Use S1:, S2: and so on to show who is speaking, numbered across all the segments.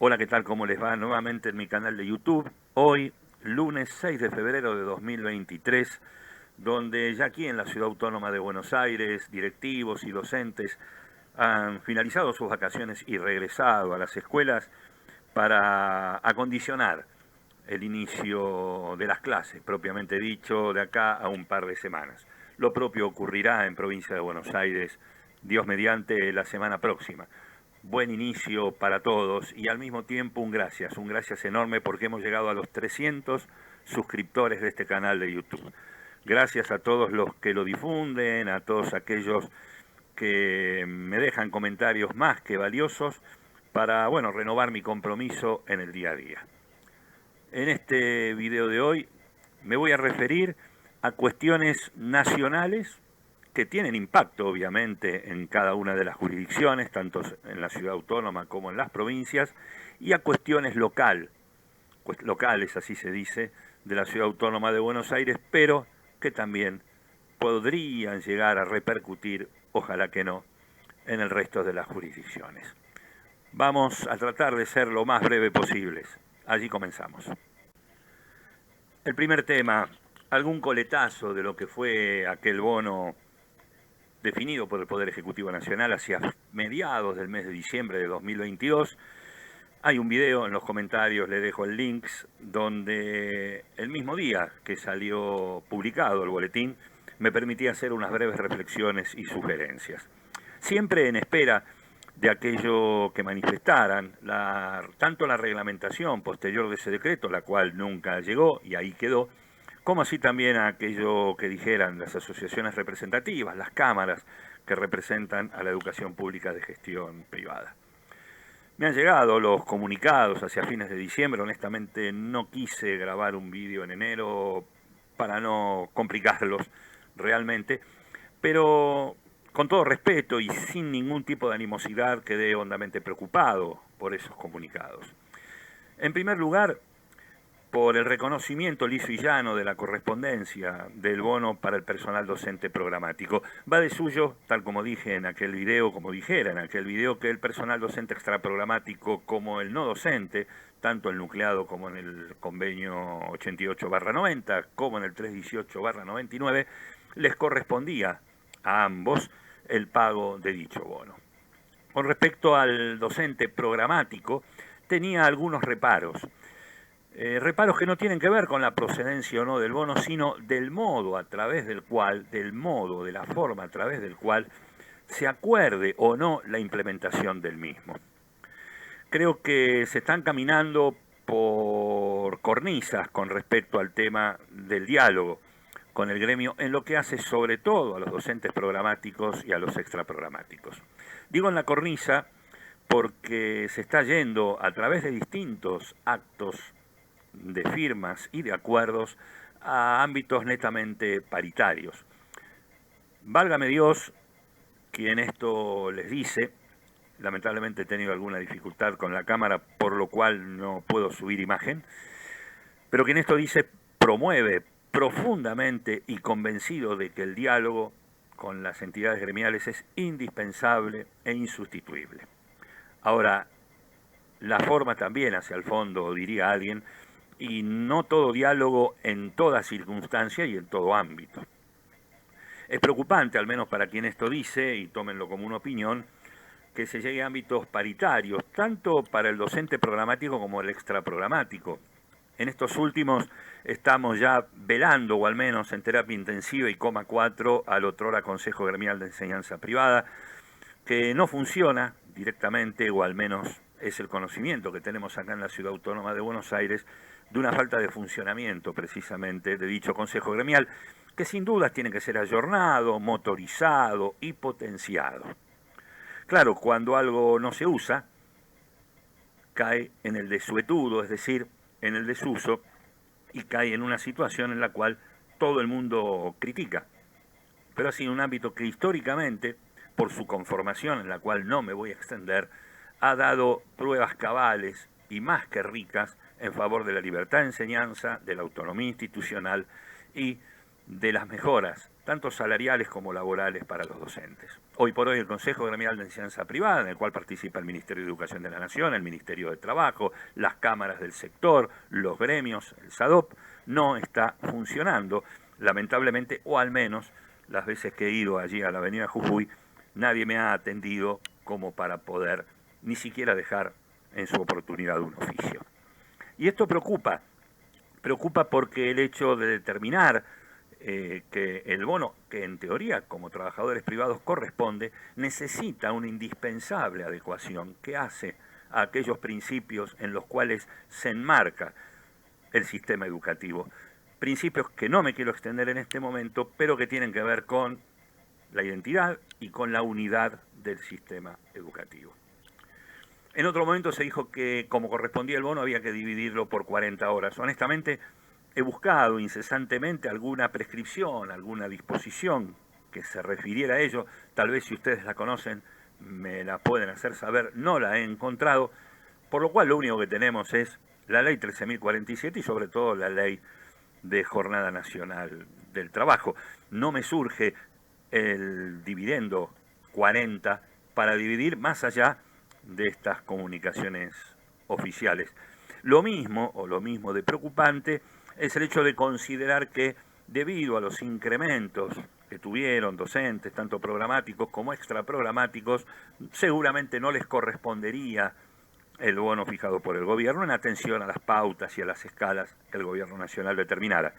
S1: Hola, ¿qué tal? ¿Cómo les va? Nuevamente en mi canal de YouTube. Hoy, lunes 6 de febrero de 2023, donde ya aquí en la Ciudad Autónoma de Buenos Aires, directivos y docentes han finalizado sus vacaciones y regresado a las escuelas para acondicionar el inicio de las clases, propiamente dicho, de acá a un par de semanas. Lo propio ocurrirá en provincia de Buenos Aires, Dios mediante, la semana próxima. Buen inicio para todos y al mismo tiempo un gracias enorme porque hemos llegado a los 300 suscriptores de este canal de YouTube. Gracias a todos los que lo difunden, a todos aquellos que me dejan comentarios más que valiosos para, bueno, renovar mi compromiso en el día a día. En este video de hoy me voy a referir a cuestiones nacionales que tienen impacto obviamente en cada una de las jurisdicciones, tanto en la ciudad autónoma como en las provincias, y a cuestiones locales, así se dice, de la ciudad autónoma de Buenos Aires, pero que también podrían llegar a repercutir, ojalá que no, en el resto de las jurisdicciones. Vamos a tratar de ser lo más breve posibles. Allí comenzamos. El primer tema, algún coletazo de lo que fue aquel bono definido por el Poder Ejecutivo Nacional hacia mediados del mes de diciembre de 2022. Hay un video en los comentarios, le dejo el link, donde el mismo día que salió publicado el boletín, me permitía hacer unas breves reflexiones y sugerencias. Siempre en espera de aquello que manifestaran, tanto la reglamentación posterior de ese decreto, la cual nunca llegó y ahí quedó, como así también a aquello que dijeran las asociaciones representativas, las cámaras que representan a la educación pública de gestión privada. Me han llegado los comunicados hacia fines de diciembre, honestamente no quise grabar un vídeo en enero para no complicarlos realmente, pero con todo respeto y sin ningún tipo de animosidad quedé hondamente preocupado por esos comunicados. En primer lugar, por el reconocimiento liso y llano de la correspondencia del bono para el personal docente programático. Va de suyo, tal como dije en aquel video, como dijera en aquel video, que el personal docente extraprogramático como el no docente, tanto el nucleado como en el convenio 88/90, como en el 318/99, les correspondía a ambos el pago de dicho bono. Con respecto al docente programático, tenía algunos reparos. Reparos que no tienen que ver con la procedencia o no del bono, sino del modo a través del cual, de la forma a través del cual se acuerde o no la implementación del mismo. Creo que se están caminando por cornisas con respecto al tema del diálogo con el gremio en lo que hace sobre todo a los docentes programáticos y a los extraprogramáticos. Digo en la cornisa porque se está yendo a través de distintos actos de firmas y de acuerdos a ámbitos netamente paritarios. Válgame Dios, quien esto les dice, lamentablemente he tenido alguna dificultad con la cámara, por lo cual no puedo subir imagen, pero quien esto dice promueve profundamente y convencido de que el diálogo con las entidades gremiales es indispensable e insustituible. Ahora, la forma también hacia el fondo, diría alguien, y no todo diálogo en toda circunstancia y en todo ámbito. Es preocupante, al menos para quien esto dice, y tómenlo como una opinión, que se llegue a ámbitos paritarios, tanto para el docente programático como el extraprogramático. En estos últimos estamos ya velando, o al menos en terapia intensiva y coma 4, al otrora Consejo Gremial de Enseñanza Privada, que no funciona directamente, o al menos es el conocimiento que tenemos acá en la Ciudad Autónoma de Buenos Aires, de una falta de funcionamiento precisamente de dicho Consejo Gremial, que sin dudas tiene que ser ayornado, motorizado y potenciado. Claro, cuando algo no se usa, cae en el desuetudo, es decir, en el desuso, y cae en una situación en la cual todo el mundo critica. Pero así en un ámbito que históricamente, por su conformación, en la cual no me voy a extender, ha dado pruebas cabales y más que ricas en favor de la libertad de enseñanza, de la autonomía institucional y de las mejoras, tanto salariales como laborales, para los docentes. Hoy por hoy el Consejo Gremial de Enseñanza Privada, en el cual participa el Ministerio de Educación de la Nación, el Ministerio de Trabajo, las cámaras del sector, los gremios, el SADOP, no está funcionando, lamentablemente, o al menos las veces que he ido allí a la avenida Jujuy, nadie me ha atendido como para poder ni siquiera dejar en su oportunidad un oficio. Y esto preocupa porque el hecho de determinar que el bono, que en teoría como trabajadores privados corresponde, necesita una indispensable adecuación que hace a aquellos principios en los cuales se enmarca el sistema educativo. Principios que no me quiero extender en este momento, pero que tienen que ver con la identidad y con la unidad del sistema educativo. En otro momento se dijo que, como correspondía el bono, había que dividirlo por 40 horas. Honestamente, he buscado incesantemente alguna prescripción, alguna disposición que se refiriera a ello. Tal vez si ustedes la conocen, me la pueden hacer saber. No la he encontrado, por lo cual lo único que tenemos es la Ley 13.047 y sobre todo la Ley de Jornada Nacional del Trabajo. No me surge el dividendo 40 para dividir más allá de estas comunicaciones oficiales. Lo mismo de preocupante es el hecho de considerar que debido a los incrementos que tuvieron docentes, tanto programáticos como extraprogramáticos, seguramente no les correspondería el bono fijado por el gobierno en atención a las pautas y a las escalas que el gobierno nacional determinara.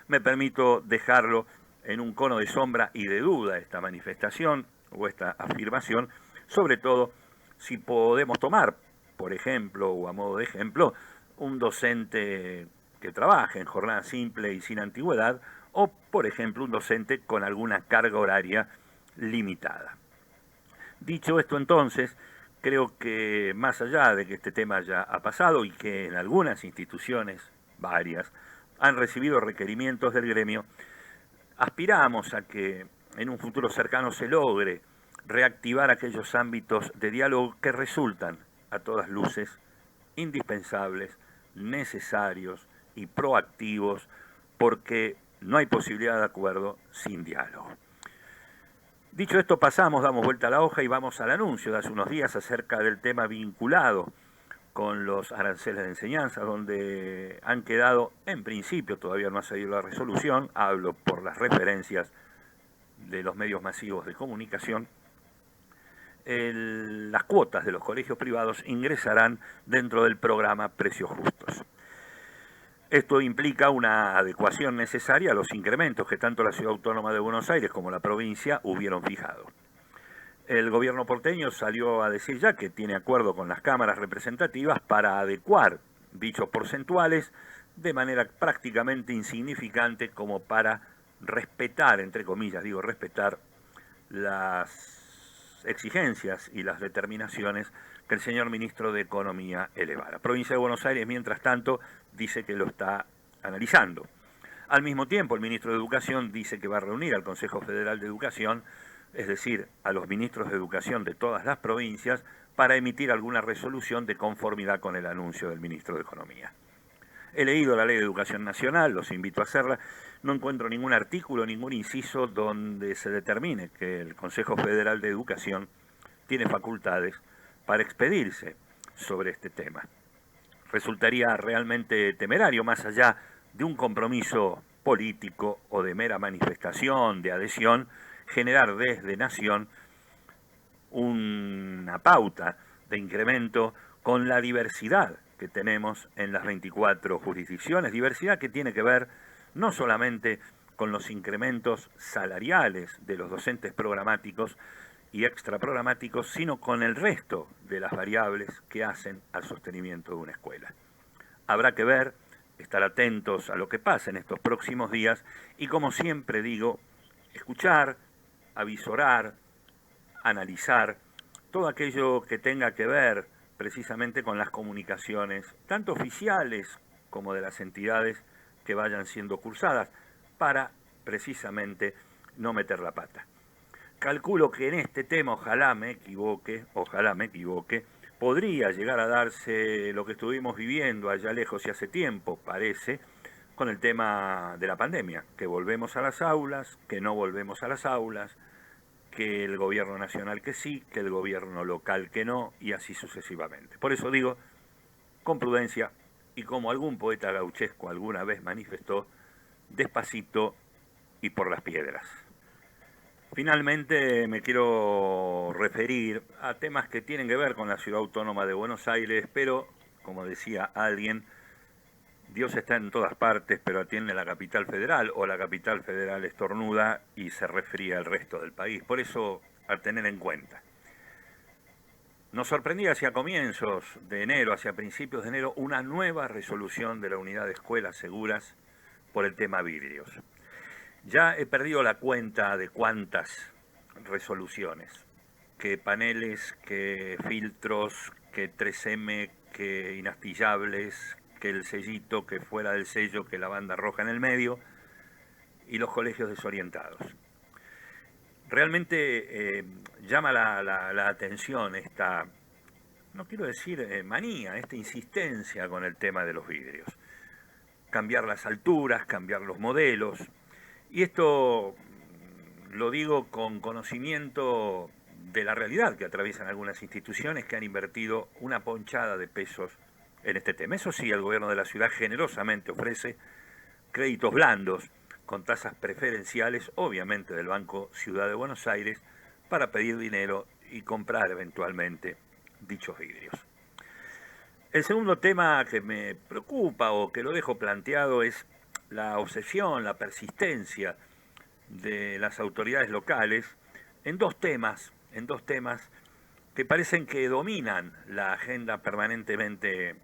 S1: Me permito dejarlo en un cono de sombra y de duda esta manifestación o esta afirmación, sobre todo si podemos tomar, por ejemplo, o a modo de ejemplo, un docente que trabaje en jornada simple y sin antigüedad, o, por ejemplo, un docente con alguna carga horaria limitada. Dicho esto, entonces, creo que más allá de que este tema ya ha pasado y que en algunas instituciones, varias, han recibido requerimientos del gremio, aspiramos a que en un futuro cercano se logre reactivar aquellos ámbitos de diálogo que resultan, a todas luces, indispensables, necesarios y proactivos, porque no hay posibilidad de acuerdo sin diálogo. Dicho esto, damos vuelta a la hoja y vamos al anuncio de hace unos días acerca del tema vinculado con los aranceles de enseñanza, donde han quedado, en principio, todavía no ha salido la resolución, hablo por las referencias de los medios masivos de comunicación, las cuotas de los colegios privados ingresarán dentro del programa Precios Justos. Esto implica una adecuación necesaria a los incrementos que tanto la Ciudad Autónoma de Buenos Aires como la provincia hubieron fijado. El gobierno porteño salió a decir ya que tiene acuerdo con las cámaras representativas para adecuar dichos porcentuales de manera prácticamente insignificante como para respetar, entre comillas, digo respetar, las exigencias y las determinaciones que el señor ministro de Economía elevara. La provincia de Buenos Aires, mientras tanto, dice que lo está analizando. Al mismo tiempo, el ministro de Educación dice que va a reunir al Consejo Federal de Educación, es decir, a los ministros de Educación de todas las provincias, para emitir alguna resolución de conformidad con el anuncio del ministro de Economía. He leído la Ley de Educación Nacional, los invito a hacerla, no encuentro ningún artículo, ningún inciso donde se determine que el Consejo Federal de Educación tiene facultades para expedirse sobre este tema. Resultaría realmente temerario, más allá de un compromiso político o de mera manifestación de adhesión, generar desde Nación una pauta de incremento con la diversidad que tenemos en las 24 jurisdicciones, diversidad que tiene que ver no solamente con los incrementos salariales de los docentes programáticos y extraprogramáticos, sino con el resto de las variables que hacen al sostenimiento de una escuela. Habrá que ver, estar atentos a lo que pasa en estos próximos días y, como siempre digo, escuchar, avisorar, analizar todo aquello que tenga que ver precisamente con las comunicaciones, tanto oficiales como de las entidades que vayan siendo cursadas, para precisamente no meter la pata. Calculo que en este tema, ojalá me equivoque, podría llegar a darse lo que estuvimos viviendo allá lejos y hace tiempo, parece, con el tema de la pandemia, que volvemos a las aulas, que no volvemos a las aulas, que el gobierno nacional que sí, que el gobierno local que no, y así sucesivamente. Por eso digo, con prudencia, y como algún poeta gauchesco alguna vez manifestó, despacito y por las piedras. Finalmente me quiero referir a temas que tienen que ver con la Ciudad Autónoma de Buenos Aires, pero, como decía alguien, Dios está en todas partes, pero atiende a la capital federal, o la capital federal estornuda y se resfría el resto del país. Por eso, a tener en cuenta. Nos sorprendía hacia comienzos de enero, hacia principios de enero, una nueva resolución de la Unidad de Escuelas Seguras por el tema vidrios. Ya he perdido la cuenta de cuántas resoluciones, que paneles, que filtros, que 3M, que inastillables, que el sellito, que fuera del sello, que la banda roja en el medio, y los colegios desorientados. Realmente llama la atención esta, no quiero decir manía, esta insistencia con el tema de los vidrios. Cambiar las alturas, cambiar los modelos. Y esto lo digo con conocimiento de la realidad que atraviesan algunas instituciones que han invertido una ponchada de pesos en este tema. Eso sí, el gobierno de la ciudad generosamente ofrece créditos blandos con tasas preferenciales, obviamente del Banco Ciudad de Buenos Aires, para pedir dinero y comprar eventualmente dichos vidrios. El segundo tema que me preocupa o que lo dejo planteado es la obsesión, la persistencia de las autoridades locales en dos temas que parecen que dominan la agenda permanentemente,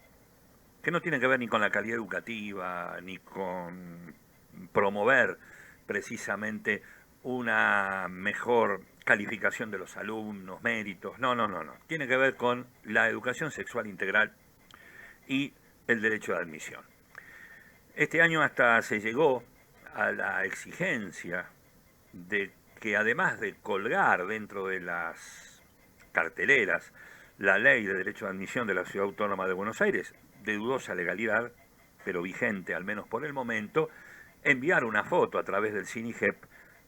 S1: que no tienen que ver ni con la calidad educativa, ni con promover precisamente una mejor calificación de los alumnos, méritos, no. Tiene que ver con la educación sexual integral y el derecho de admisión. Este año hasta se llegó a la exigencia de que además de colgar dentro de las carteleras la ley de derecho de admisión de la Ciudad Autónoma de Buenos Aires, de dudosa legalidad, pero vigente al menos por el momento, enviar una foto a través del CINIGEP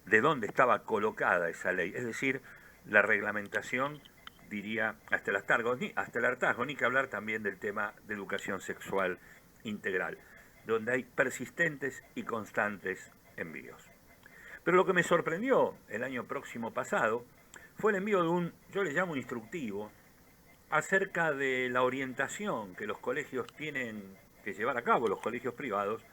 S1: de dónde estaba colocada esa ley, es decir, la reglamentación, diría, hasta el hartazgo, ni que hablar también del tema de educación sexual integral, donde hay persistentes y constantes envíos. Pero lo que me sorprendió el año próximo pasado fue el envío de un, yo le llamo instructivo, acerca de la orientación que los colegios tienen que llevar a cabo, los colegios privados,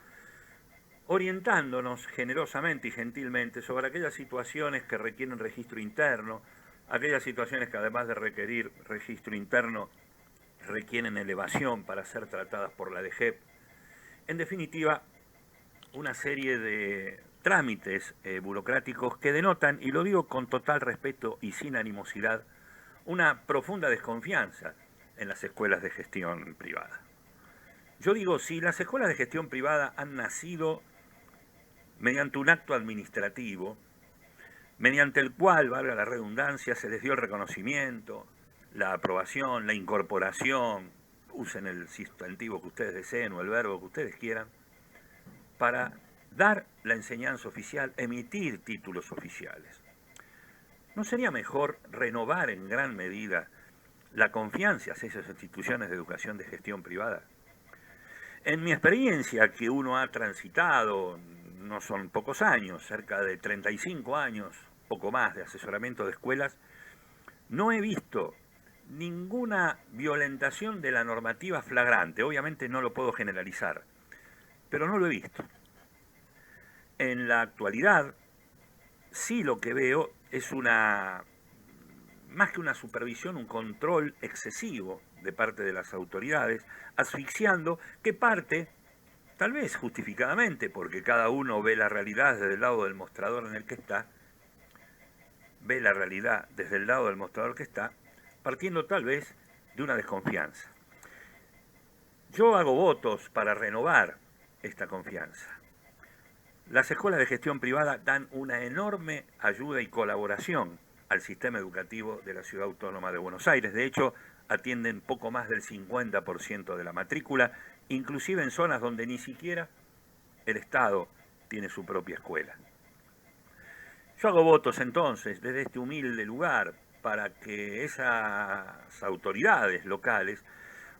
S1: orientándonos generosamente y gentilmente sobre aquellas situaciones que requieren registro interno, aquellas situaciones que además de requerir registro interno requieren elevación para ser tratadas por la DGEP. En definitiva, una serie de trámites burocráticos que denotan, y lo digo con total respeto y sin animosidad, una profunda desconfianza en las escuelas de gestión privada. Yo digo, si las escuelas de gestión privada han nacido mediante un acto administrativo, mediante el cual, valga la redundancia, se les dio el reconocimiento, la aprobación, la incorporación, usen el sustantivo que ustedes deseen o el verbo que ustedes quieran, para dar la enseñanza oficial, emitir títulos oficiales. ¿No sería mejor renovar en gran medida la confianza hacia esas instituciones de educación de gestión privada? En mi experiencia, que uno ha transitado, no son pocos años, cerca de 35 años, poco más, de asesoramiento de escuelas, no he visto ninguna violentación de la normativa flagrante. Obviamente no lo puedo generalizar, pero no lo he visto. En la actualidad, sí lo que veo es más que una supervisión, un control excesivo de parte de las autoridades, asfixiando que parte, tal vez justificadamente, porque cada uno ve la realidad desde el lado del mostrador en el que está, partiendo tal vez de una desconfianza. Yo hago votos para renovar esta confianza. Las escuelas de gestión privada dan una enorme ayuda y colaboración al sistema educativo de la Ciudad Autónoma de Buenos Aires. De hecho, atienden poco más del 50% de la matrícula, inclusive en zonas donde ni siquiera el Estado tiene su propia escuela. Yo hago votos entonces desde este humilde lugar para que esas autoridades locales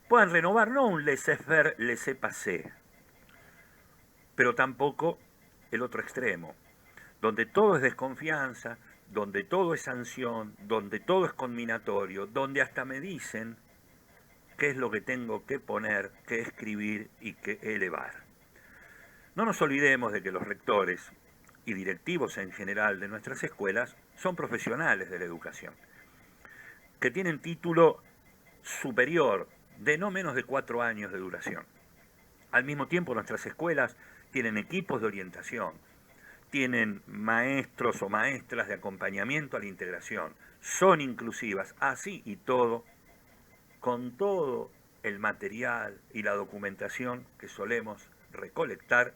S1: puedan renovar no un laissez-faire, laissez-passer, pero tampoco el otro extremo, donde todo es desconfianza, donde todo es sanción, donde todo es conminatorio, donde hasta me dicen qué es lo que tengo que poner, qué escribir y qué elevar. No nos olvidemos de que los rectores y directivos en general de nuestras escuelas son profesionales de la educación, que tienen título superior de no menos de 4 años de duración. Al mismo tiempo, nuestras escuelas tienen equipos de orientación, tienen maestros o maestras de acompañamiento a la integración, son inclusivas, así y todo, con todo el material y la documentación que solemos recolectar,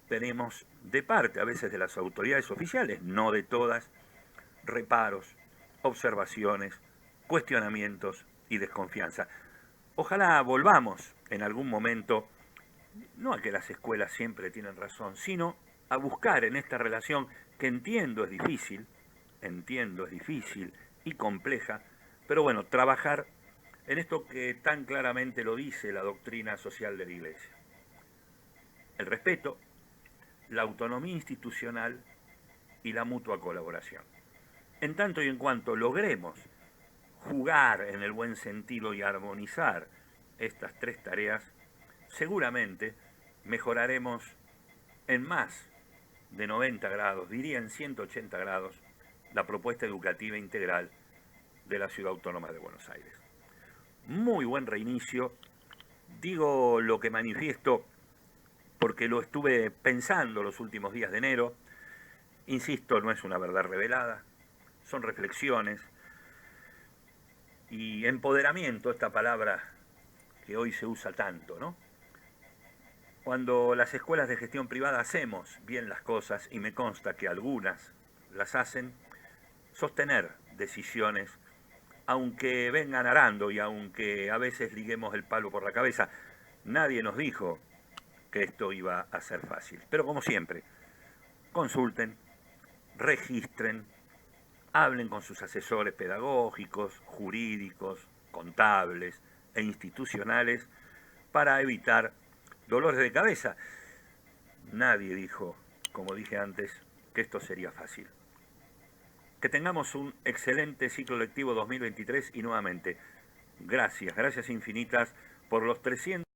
S1: tenemos de parte a veces de las autoridades oficiales, no de todas, reparos, observaciones, cuestionamientos y desconfianza. Ojalá volvamos en algún momento, no a que las escuelas siempre tienen razón, sino a buscar en esta relación que entiendo es difícil y compleja, pero bueno, trabajar en esto que tan claramente lo dice la doctrina social de la Iglesia. El respeto, la autonomía institucional y la mutua colaboración. En tanto y en cuanto logremos jugar en el buen sentido y armonizar estas tres tareas, seguramente mejoraremos en más de 90 grados, diría en 180 grados, la propuesta educativa integral de la Ciudad Autónoma de Buenos Aires. Muy buen reinicio, digo lo que manifiesto porque lo estuve pensando los últimos días de enero, insisto, no es una verdad revelada, son reflexiones y empoderamiento, esta palabra que hoy se usa tanto, ¿no? Cuando las escuelas de gestión privada hacemos bien las cosas, y me consta que algunas las hacen, sostener decisiones, aunque vengan arando y aunque a veces liguemos el palo por la cabeza, nadie nos dijo que esto iba a ser fácil. Pero como siempre, consulten, registren, hablen con sus asesores pedagógicos, jurídicos, contables e institucionales para evitar dolores de cabeza. Nadie dijo, como dije antes, que esto sería fácil. Que tengamos un excelente ciclo lectivo 2023 y nuevamente, gracias infinitas por los 300